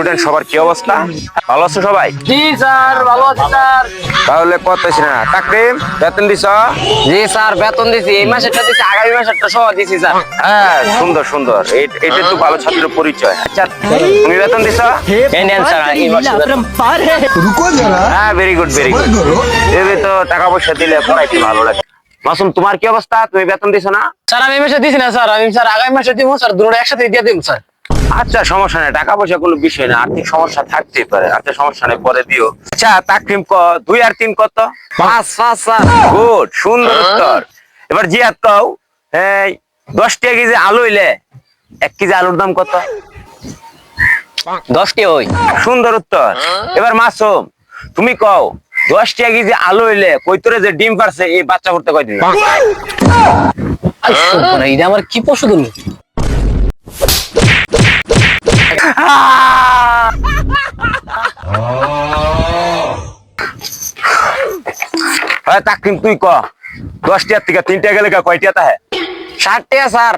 Student সবার কি অবস্থা? ভালো আছো সবাই? জি স্যার, ভালো আছি স্যার। তাহলে কত না তাকরিম বেতন দিছ? জি স্যার, বেতন দিছি, এই মাসেরটা দিছি, আগামী মাসেরটা সহ দিছি স্যার। হ্যাঁ, সুন্দর সুন্দর, এটা তো ভালো ছাত্র পরিচয়। আচ্ছা, তুমি বেতন দিছ? এই নেন স্যার, এই মাসে বেতন। रुको जरा হ্যাঁ, ভেরি গুড ভেরি গুড। करो এবে তো টাকা পয়সা দিলে পড়াইতে ভালো লাগে। মাসুম, তোমার কি অবস্থা? তুমি বেতন দিছ না? স্যার আমি এই মাসে দিছি না স্যার, আমি স্যার আগামী মাসে দিব স্যার, দুটো একসাথে দিয়ে দিব স্যার। আচ্ছা, সমস্যা নেই, টাকা পয়সা কোনো বিষয় না, আর্থিক সমস্যা থাকতেই পারে। আচ্ছা, সমস্যা নেই, পরে দিও। আচ্ছা তাকরিম, 2 আর 3 কত? 5 স্যার। গুড, সুন্দর উত্তর। এবার জিয়াদ কও, এই 10 টাকা কেজি আলু হইলে 1 কেজি আলুর দাম কত? 10 টি হই। সুন্দর উত্তর। এবার মাসুম, তুমি কও 10 টাকা কেজি আলু হইলে কইতরে যে ডিম পারছে এই বাচ্চা করতে কয়দিন লাগে? আই সুবহান, এটা আমার কি পশু দিল? হ্যাঁ তাকরিম, তুই ক 10 টাকা থেকে 3 টাকা গেলে কয়টা তাহে? 60 টাকা sir.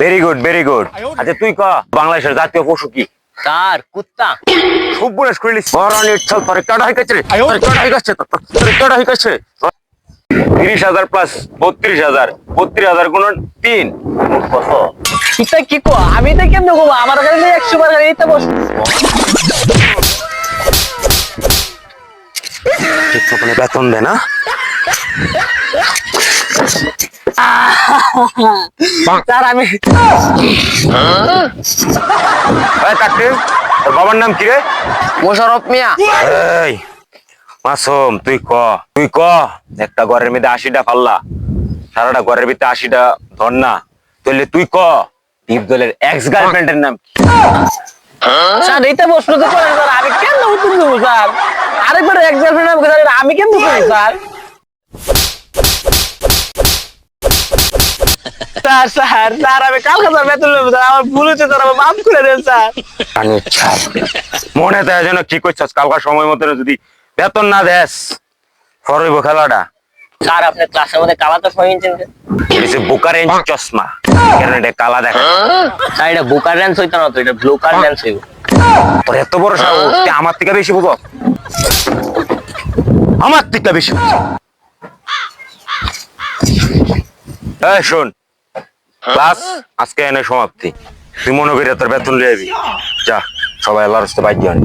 Very good very good. আচ্ছা তুই ক বাংলাদেশের জাতীয় পশু কি? স্যার কুত্তা। খুব বড় স্কুইলি বরানি ইচ্ছা করে কাটা হয়ে গেছে রে, কাটা হয়ে গেছে, কাটা হয়ে গেছে। 30,000 প্লাস 32,000, 32,000 গুণন 3 কত? এটা কি কো? আমি তো কেমনে কো? আমার কাছে 100 বার গাড়ি এইটা বস। শিক্ষকনে বেতন দেয় না? স্যার আমি এই তাকরিম, তোর বাবার নাম কি রে? মোশাররফ মিয়া। এই মাসুম, তুই ক একটা ঘরের মধ্যে 80টা পাল্লা, সারাটা ঘরের ভিতরে 80টা ধর না, তাহলে তুই ক দীপ দলের এক্স গার্লফ্রেন্ডের নাম কি? স্যার এইটা প্রশ্ন তো করেন স্যার, আমি কেন উত্তর দেবো স্যার? আরেকবার এক্সাম্পল নাম স্যার, আমি কেন করি স্যার? স্যার স্যার স্যার আমি কালকে স্যার বেতন নেবো স্যার, আমার ভুল হচ্ছে স্যার, আমার মাফ করে দেন স্যার। মনে দেয় যেন কি করছস, কালকার সময় মতো যদি বেতন না দেস ফরইব খেলাটা। স্যার আপনি ক্লাসের মধ্যে কালা চশমা কিনছেন কেন? এটা বোকার রেঞ্জ চশমা, কারণ এটা কালা দেখা। স্যার এটা বুকার রেন্স হইতো না তো, এটা ব্লু কার রেন্স হইব। তোর এত বড় সাহস, তুই আমার থেকে বেশি বুঝো, আমার থেকে বেশি বুঝো। এই শোন, ক্লাস আজকে এনে সমাপ্তি। তুই মনে করি তোর বেতন লিয়ে যাবি, যা, সবাই আল্লাহর রাস্তায় বাইক দিয়ে আনি।